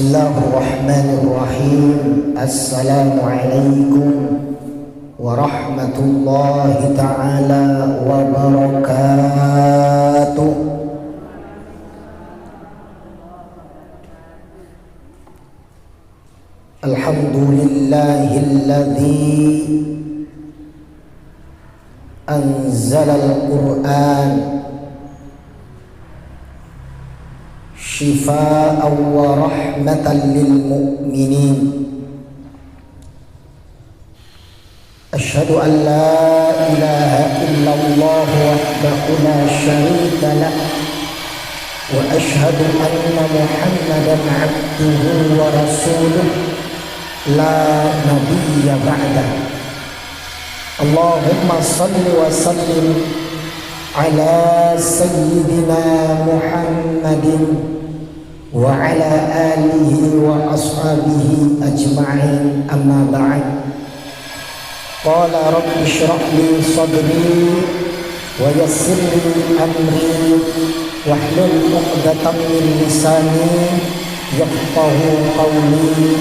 Bismillahirrahmanirrahim. Assalamualaikum warahmatullahi ta'ala wabarakatuh. Alhamdulillahilladzi anzalal Qur'an shifaan wa rahmatan lil mu'minin. Asyhadu an la ilaha illallah wahdahu la syarika lah wa asyhadu anna Muhammadan abduhu wa rasuluh la nabiyya ba'dah. Allahumma salli wa sallim ala sayyidina Muhammadin wa ala alihi wa ashabihi ajma'in, amma ba'd. Qala rabbi shrah li sadri wa yassir li amri wahlul 'uqdatam min lisani yafqahu qawli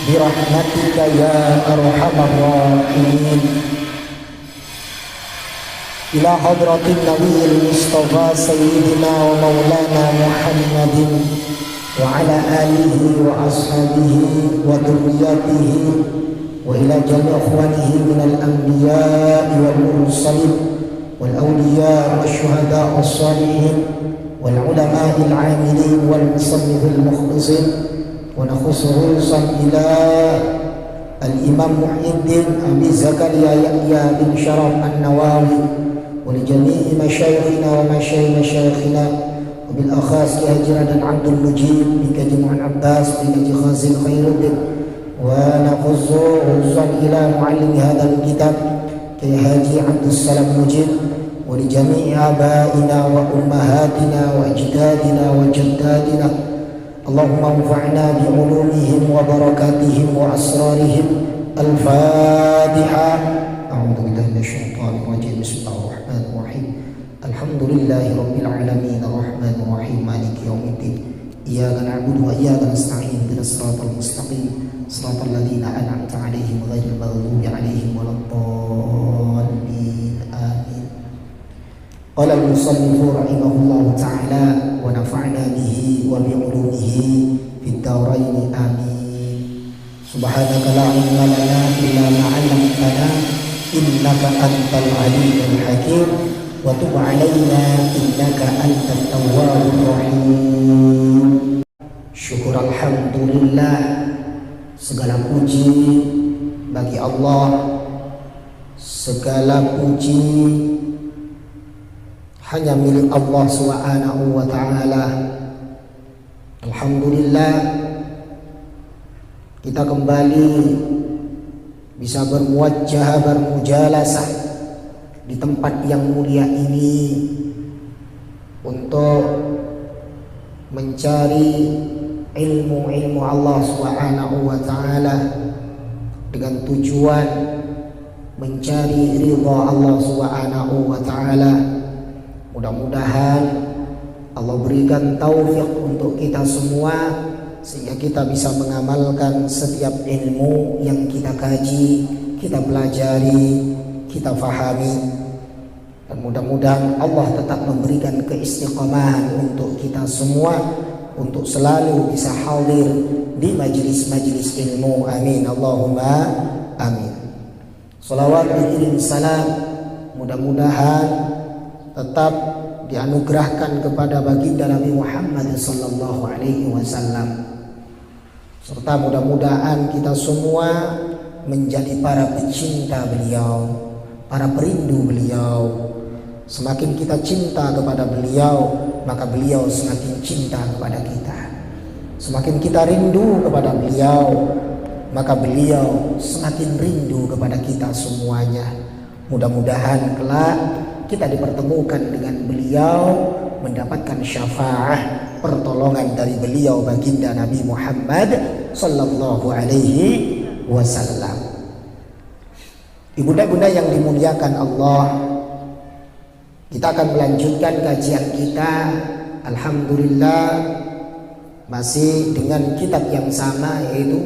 birahmatika ya arhamar rahimin. Ila hadratin nabiyil mustafa sayyidina wa maulana Muhammadin wa ala alihi wa ashabihi wa dhurriyyatihi wa ila jami' akhwanihi minal anbiya'i wal mursalin wal awliya' wash shuhada' was salihin wal ulama'il 'amilin wal musannifil mukhlisin wa nakhususan ila al-imam Muhyiddin Abi Zakaria Yahya bin Sharaf An-Nawawi ولجميع مشايخنا ومشايخنا وبالأخص كهجرة عبد المجيد بكجمع عباس بن خازن خير الدين، ونخصوصا إلى معلم هذا الكتاب كهاجي عبد السلام مجيد، ولجميع آبائنا وأمهاتنا وأجدادنا وجداتنا. اللهم انفعنا بعلومهم وبركاتهم وأسرارهم. الفاتحة. أعوذ بالله من الشيطان الرجيم. بسم الله الرحمن الرحيم. الحمد لله رب العالمين الرحمن الرحيم مالك يوم الدين. إياك نعبد وإياك نستعين اهدنا الصراط المستقيم صراط الذين أنعمت عليهم غير المغضوب عليهم ولا الضالين آمين. قال المصنف رحمه الله تعالى ونفعنا به وبعلومه في الدارين آمين. سبحانك لا علم لنا إلا ما علمتنا innaka antal alimul hakim wa tub alaina innaka antat tawwabur rahim. Syukur alhamdulillah, segala puji bagi Allah, segala puji hanya milik Allah subhanahu wa ta'ala. Alhamdulillah, kita kembali bisa bermuwajjah, bermujalasah di tempat yang mulia ini untuk mencari ilmu Allah subhanahu wa ta'ala dengan tujuan mencari ridha Allah subhanahu wa ta'ala. Mudah-mudahan Allah berikan taufik untuk kita semua sehingga kita bisa mengamalkan setiap ilmu yang kita kaji, kita pelajari, kita fahami. Dan mudah-mudahan Allah tetap memberikan keistiqomahan untuk kita semua untuk selalu bisa hadir di majelis-majelis ilmu. Amin Allahumma amin. Salawat dikirim salam mudah-mudahan tetap dianugerahkan kepada baginda Nabi Muhammad sallallahu alaihi wasallam, serta mudah-mudahan kita semua menjadi para pecinta beliau, para perindu beliau. Semakin kita cinta kepada beliau, maka beliau semakin cinta kepada kita. Semakin kita rindu kepada beliau, maka beliau semakin rindu kepada kita semuanya. Mudah-mudahan kelak kita dipertemukan dengan beliau, mendapatkan syafaat pertolongan dari beliau baginda Nabi Muhammad sallallahu alaihi wasallam. Ibunda-bunda yang dimuliakan Allah, kita akan melanjutkan kajian kita. Alhamdulillah masih dengan kitab yang sama, yaitu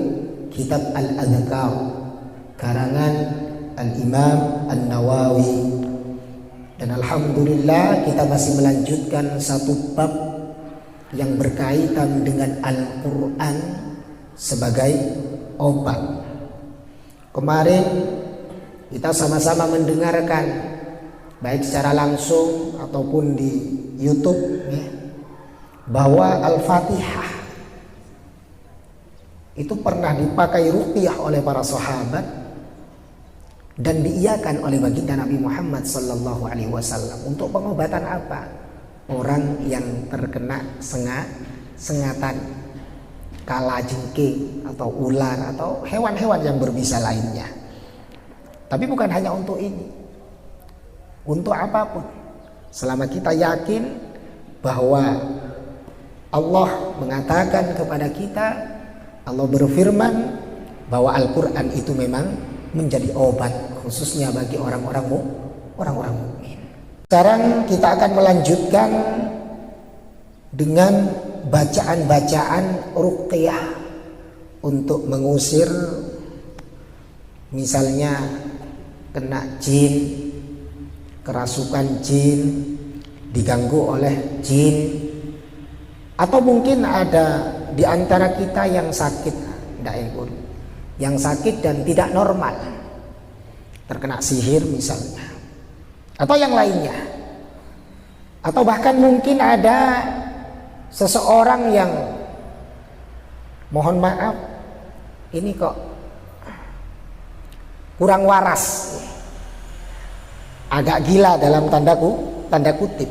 kitab Al-Adhkar karangan Al-Imam An-Nawawi. Dan alhamdulillah kita masih melanjutkan satu bab yang berkaitan dengan Al-Quran sebagai obat. Kemarin kita sama-sama mendengarkan baik secara langsung ataupun di YouTube ya, bahwa Al-Fatihah itu pernah dipakai ruqyah oleh para sahabat dan diiyakan oleh baginda Nabi Muhammad sallallahu alaihi wasallam. Untuk pengobatan apa? Orang yang terkena sengatan kalajengking atau ular atau hewan-hewan yang berbisa lainnya. Tapi bukan hanya untuk ini, untuk apapun, selama kita yakin bahwa Allah mengatakan kepada kita, Allah berfirman bahwa Al-Quran itu memang menjadi obat khususnya bagi orang-orang mukmin. Sekarang kita akan melanjutkan dengan bacaan-bacaan ruqyah untuk mengusir misalnya kena jin, kerasukan jin, diganggu oleh jin, atau mungkin ada di antara kita yang sakit, yang sakit dan tidak normal, terkena sihir misalnya, atau yang lainnya, atau bahkan mungkin ada seseorang yang mohon maaf ini kok kurang waras, agak gila dalam tanda kutip,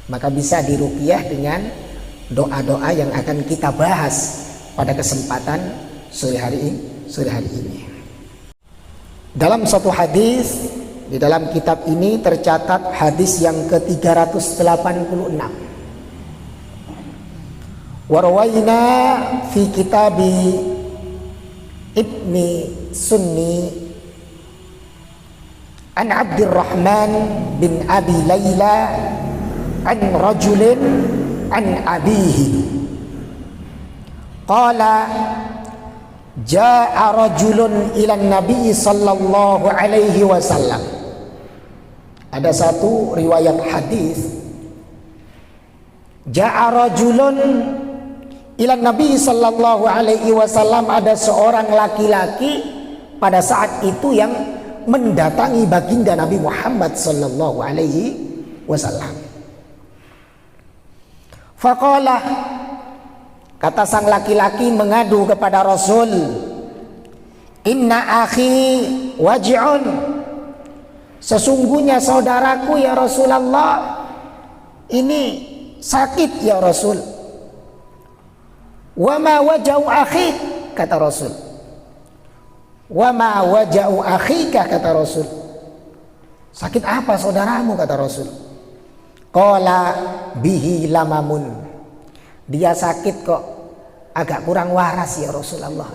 maka bisa diruqyah dengan doa-doa yang akan kita bahas pada kesempatan sore hari ini. Dalam satu hadis di dalam kitab ini tercatat hadis yang ke-386. Warwaina fi kitabi Ibni Sunni an Abdurrahman bin Abi Layla an rajulin an abihi qala jaa rajulun ila nabi sallallahu alaihi wasallam. Ada satu riwayat hadis, jaa rajulun ila nabi sallallahu alaihi wasallam, ada seorang laki-laki pada saat itu yang mendatangi baginda Nabi Muhammad sallallahu alaihi wasallam. Faqala, kata sang laki-laki mengadu kepada Rasul, inna akhi waj'un, sesungguhnya saudaraku ya Rasulullah ini sakit ya Rasul. Wa ma waja'u akhi, kata Rasul. Wa ma waja'u akhika, kata Rasul. Sakit apa saudaramu, kata Rasul. Qala bihi lamamun, dia sakit kok agak kurang waras ya Rasulullah.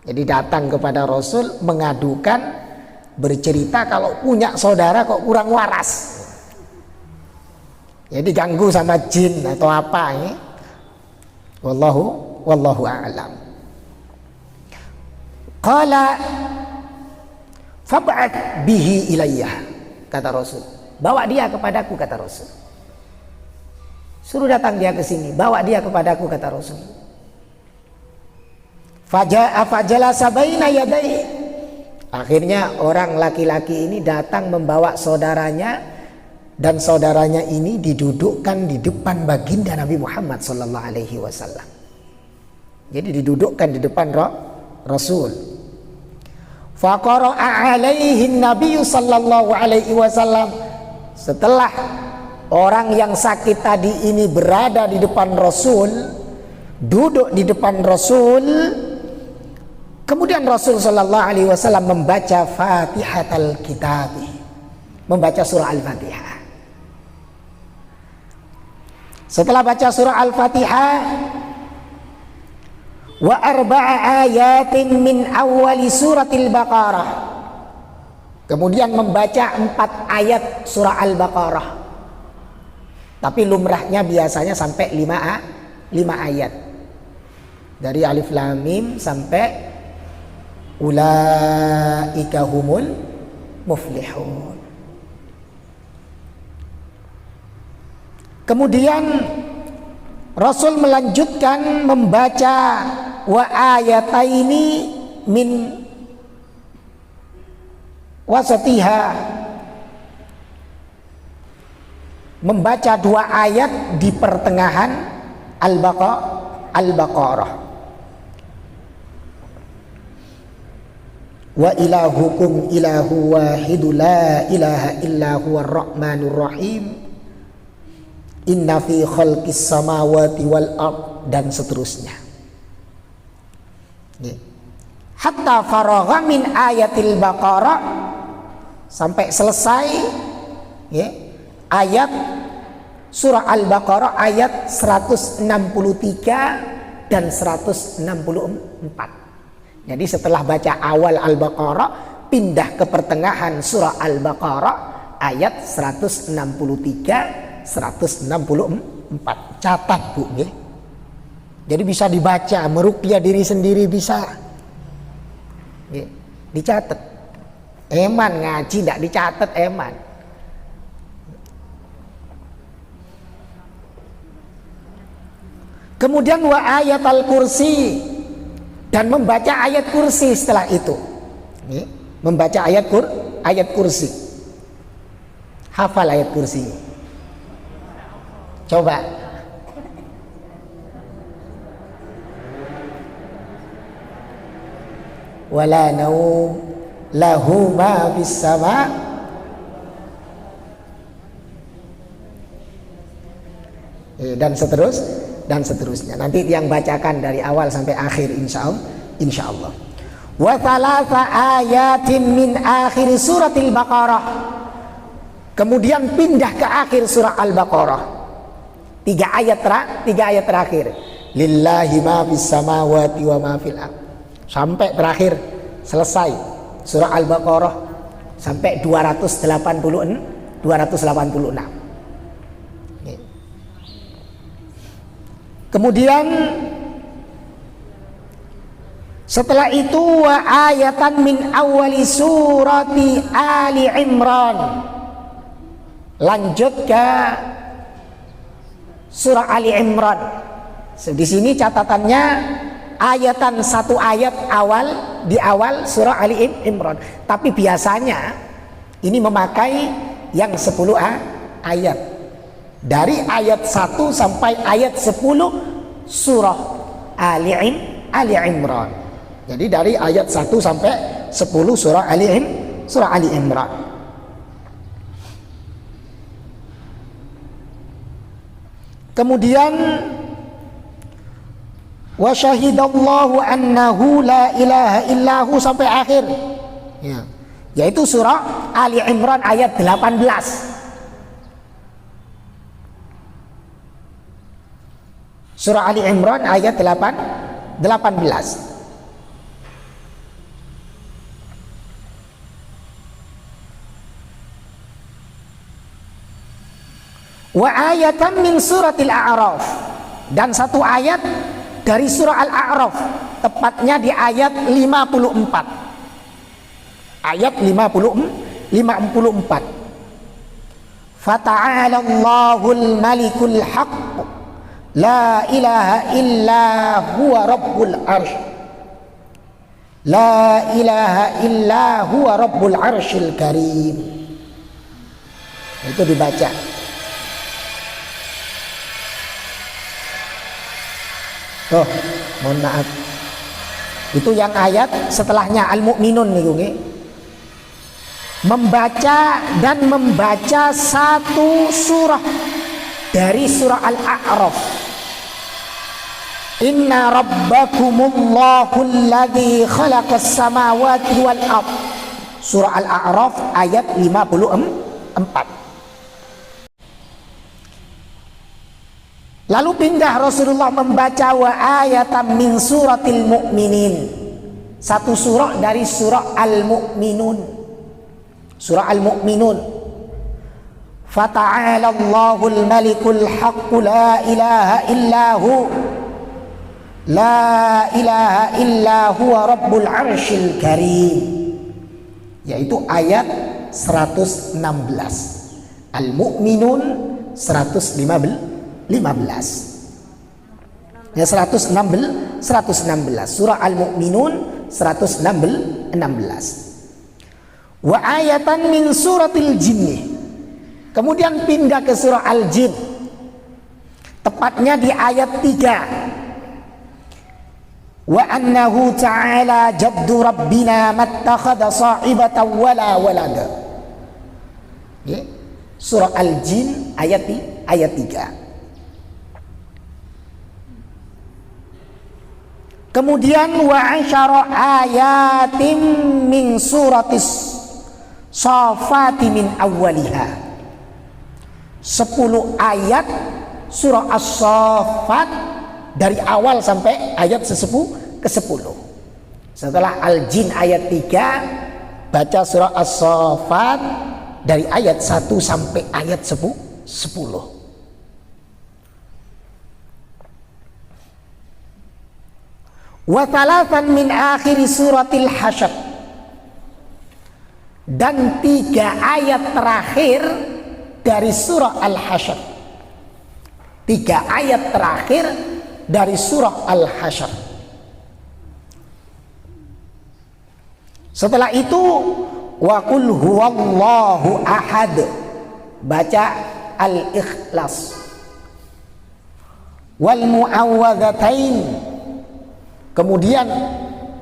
Jadi datang kepada Rasul mengadukan, bercerita kalau punya saudara kok kurang waras, jadi ganggu sama jin atau apa ya. Wallahu a'lam. Qala fab'at bihi ilayya, kata Rasul. Bawa dia kepadaku, kata Rasul. Suruh datang dia ke sini, bawa dia kepadaku, kata Rasul. Faja'a fajalasa baina yadayhi. Akhirnya orang laki-laki ini datang membawa saudaranya, dan saudaranya ini didudukkan di depan baginda Nabi Muhammad sallallahu alaihi wasallam. Jadi didudukkan di depan Rasul. Faqara'a alaihi Nabi sallallahu alaihi wasallam. Setelah orang yang sakit tadi ini berada di depan Rasul, duduk di depan Rasul, kemudian Rasul sallallahu alaihi wasallam membaca Fatihatul Kitab, membaca surah Al-Fatihah. Setelah baca surah Al-Fatihah, wa arba'a ayatin min awwali suratil Baqarah, kemudian membaca 4 ayat surah Al-Baqarah. Tapi lumrahnya biasanya sampai 5 ayat. Dari Alif Lam Mim sampai ulaika humul muflihun. Kemudian Rasul melanjutkan membaca wa ayataini min wasatiha, membaca 2 ayat di pertengahan Al-Baqarah. Wa ilahukum ilahu wahidu la ilaha illa huwar rahmanur rahim inna fi khalqis samawati wal ard, dan seterusnya. Hatta faragha min ayatil baqarah, sampai selesai ayat surah Al-Baqarah ayat 163 dan 164. Jadi setelah baca awal Al-Baqarah, pindah ke pertengahan surah Al-Baqarah ayat 163, 164. Catat Bu, ya. Jadi bisa dibaca, meruqyah diri sendiri bisa. Ya, dicatat. Eman ngaji tidak dicatat eman. Kemudian wa ayat al-kursi, dan membaca ayat kursi setelah itu. Ya, membaca ayat kursi. Hafal ayat kursi. Coba. Wala naum lahu ma fis sama dan seterusnya. Nanti yang bacakan dari awal sampai akhir insyaallah. Wa thalatha ayatin min akhir suratil Baqarah. Kemudian pindah ke akhir surah Al-Baqarah. 3 ayat terakhir. Lillahi ma fis samawati wa ma fil ardh. Sampai terakhir selesai surah Al-Baqarah sampai 286. Kemudian setelah itu wa ayatan min awali surati Ali Imran, lanjut ke surah Ali Imran. Di sini catatannya ayatan 1 ayat di awal surah Ali Imran. Tapi biasanya ini memakai yang 10 ayat. Dari ayat 1 sampai ayat 10 surah Ali Imran. Jadi dari ayat 1 sampai 10 surah Ali Imran. Kemudian wa syahidallahu annahu la ilaha illahu sampai akhir. Ya. Yaitu surah Ali Imran ayat 18. Surah Ali Imran ayat 18. Wa ayatan min suratil A'raf, dan 1 ayat dari surah Al-A'raf, tepatnya di ayat 54. Ayat 54. Fata'ala Allahul Malikul Haqq la ilaha illa huwa rabbul arsh. La ilaha illa huwa rabbul arshil karim. Itu dibaca. Oh, mohon maaf. Itu yang ayat setelahnya Al-Mu'minun nih, membaca 1 surah dari surah Al-A'raf. Inna rabbakumullahu alladzi khalaqas samawati wal ard. Surah Al-A'raf ayat 54. Lalu pindah Rasulullah membaca wa ayatan min suratil mu'minin. 1 surah dari surah Al-Mu'minun. Surah Al-Mu'minun. Fata'ala Allahul malikul haqqu la ilaha illahu la ilaha illa huwa rabbul arsyil karim, yaitu ayat 116. Al-Mu'minun 115. Ya, 116 surah Al-Mu'minun 116. Wa ayatan min suratil jinni. Kemudian pindah ke surah Al-Jin, tepatnya di ayat 3. Wa annahu ta'ala jaddu rabbina mattakhadha sahibatan wala walada. Ya, surah Al-Jin ayat 3. Kemudian wa asyara ayatin min suratis Safati min awwaliha. 10 ayat surah As-Saffat dari awal sampai ayat ke-10. Setelah Al-Jin ayat 3, baca surah As-Saffat dari ayat 1 sampai ayat 10. Wa thalathan min akhir suratil Hasyr, dan 3 ayat terakhir dari surah Al-Hasyr. 3 ayat terakhir dari surah Al-Hasyr. Setelah itu wa qul huwallahu ahad, baca Al-Ikhlas, wal mu'awwadzatain, kemudian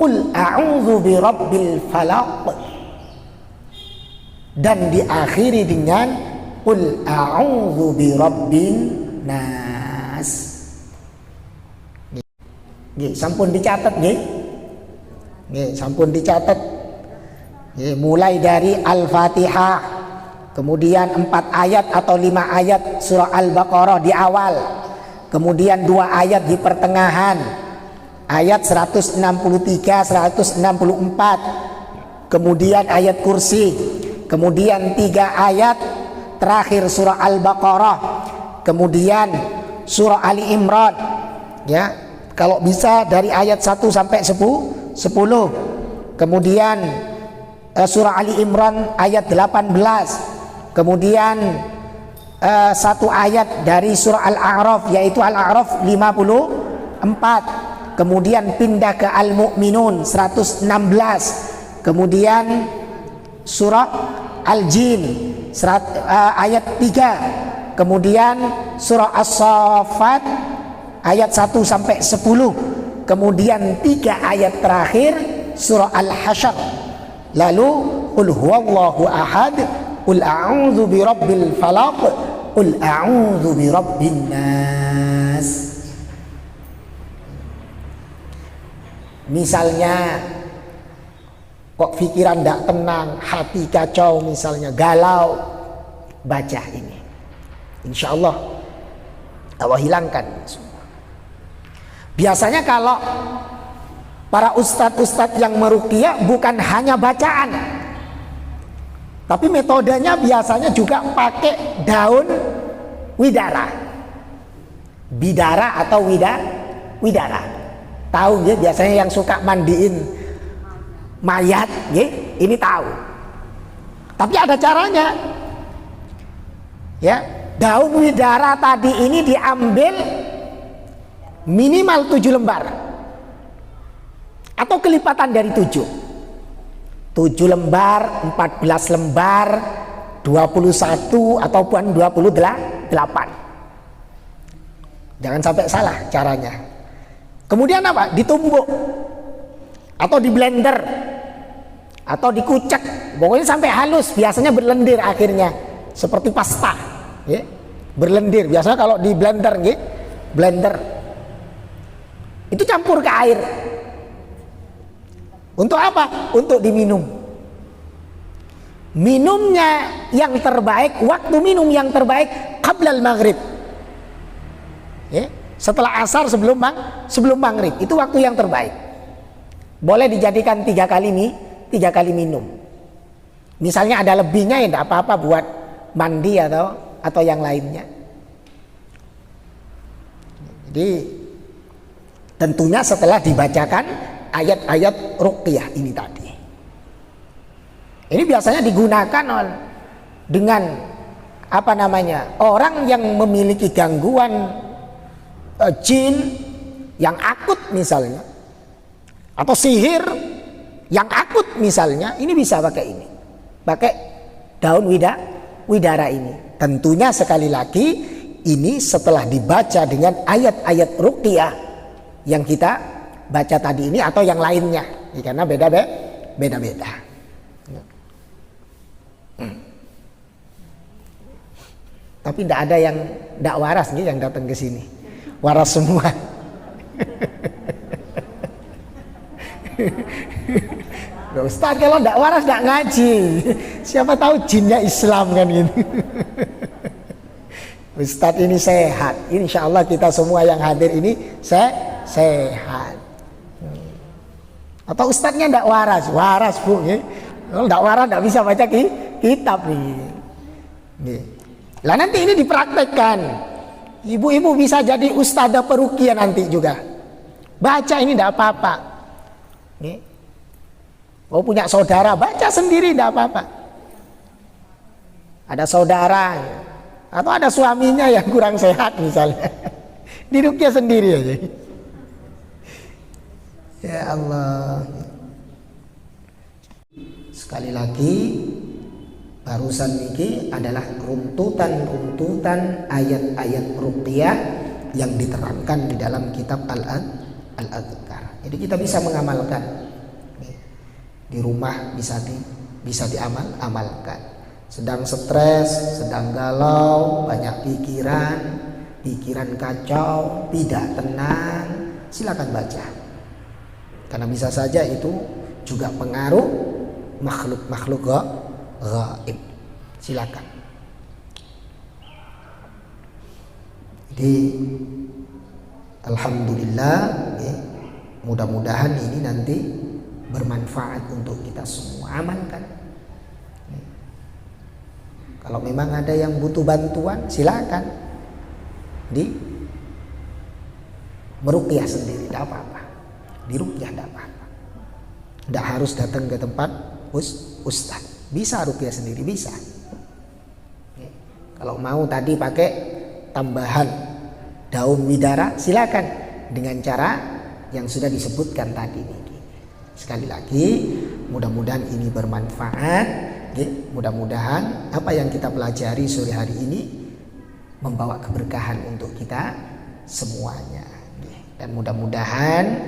qul a'udzu birabbil falaq, dan diakhiri dengan qul a'udzu birabbin nas. Nggih, sampun dicatat nggih. Nggih, sampun dicatat. Nggih, mulai dari Al-Fatihah, kemudian 4 ayat atau 5 ayat surah Al-Baqarah di awal, kemudian 2 ayat di pertengahan, ayat 163, 164, kemudian ayat kursi, kemudian 3 ayat terakhir surah Al-Baqarah, kemudian surah Ali Imran, ya, kalau bisa dari ayat 1 sampai 10, kemudian surah Ali Imran ayat 18, kemudian 1 ayat dari surah Al-A'raf, yaitu Al-A'raf 54, kemudian pindah ke Al-Mu'minun 116, kemudian surah Al-Jin ayat 3, kemudian surah As-Saffat ayat 1 sampai 10, kemudian 3 ayat terakhir surah Al-Hasyr, lalu qul huwallahu ahad, qul a'udzu birabbil falaq, qul a'udzu birabbin nas. Misalnya kok pikiran tidak tenang, hati kacau, misalnya galau, baca ini, insya Allah Allah hilangkan semua. Biasanya kalau para ustadz-ustadz yang meruqyah bukan hanya bacaan, tapi metodenya biasanya juga pakai daun widara, bidara atau widara. Tahu ya, biasanya yang suka mandiin mayat ya, ini tahu. Tapi ada caranya. Ya, daun widara tadi ini diambil minimal 7 lembar atau kelipatan dari 7 lembar, 14 lembar, 21 ataupun 28. Jangan sampai salah caranya. Kemudian apa? Ditumbuk atau di blender atau dikucek, pokoknya sampai halus, biasanya berlendir akhirnya seperti pasta ya. Berlendir biasanya kalau di blender ya. Blender itu campur ke air. Untuk apa? Untuk diminum. Minumnya yang terbaik, waktu minum yang terbaik qablal maghrib ya. Setelah asar, sebelum maghrib, itu waktu yang terbaik. Boleh dijadikan 3 kali minum. Misalnya ada lebihnya ya tidak apa-apa, mandi atau yang lainnya. Jadi tentunya setelah dibacakan ayat-ayat ruqyah ini tadi. Ini biasanya digunakan dengan orang yang memiliki gangguan jin yang akut misalnya, atau sihir yang akut misalnya, ini bisa pakai ini, pakai daun widara ini. Tentunya sekali lagi ini setelah dibaca dengan ayat-ayat ruqyah yang kita baca tadi ini atau yang lainnya, karena beda-beda. Tapi tidak ada yang tidak waras nih yang datang ke sini, waras semua. Ustaz kalau tidak waras tidak ngaji, siapa tahu jinnya Islam kan gitu. Ustaz ini sehat, insya Allah kita semua yang hadir ini sehat. Atau ustaznya tidak waras bu, kalau tidak waras tidak bisa baca kitab nih. Lah nanti ini dipraktekkan, ibu-ibu bisa jadi ustadzah peruqyah nanti juga. Baca ini tidak apa-apa. Mau punya saudara baca sendiri tidak apa-apa. Ada saudara atau ada suaminya yang kurang sehat misalnya, diruqyah sendiri aja. Ya Allah. Sekali lagi, barusan ini adalah runtutan ayat-ayat ruqyah yang diterangkan di dalam kitab Al-Adhkar. Jadi kita bisa mengamalkan di rumah, bisa diamalkan. Sedang stres, sedang galau, banyak pikiran kacau, tidak tenang, silakan baca. Karena bisa saja itu juga pengaruh makhluk gaib. Silakan. Jadi alhamdulillah, mudah-mudahan ini nanti bermanfaat untuk kita semua. Amalkan. Kalau memang ada yang butuh bantuan, silakan meruqyah sendiri, tidak apa-apa. Diruqyah tidak apa-apa. Tidak harus datang ke tempat ustaz. Bisa ruqyah sendiri, bisa. Kalau mau tadi pakai tambahan daun widara, silakan dengan cara yang sudah disebutkan tadi. Sekali lagi, mudah-mudahan ini bermanfaat. Mudah-mudahan apa yang kita pelajari sore hari ini membawa keberkahan untuk kita semuanya. Dan mudah-mudahan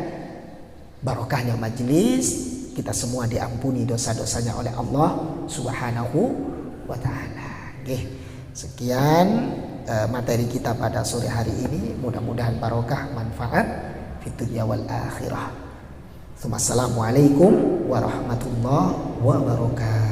barokahnya majelis, kita semua diampuni dosa-dosanya oleh Allah Subhanahu wa ta'ala. Sekian materi kita pada sore hari ini. Mudah-mudahan barokah, manfaat fid dunya wal akhirah. Assalamualaikum warahmatullahi wabarakatuh.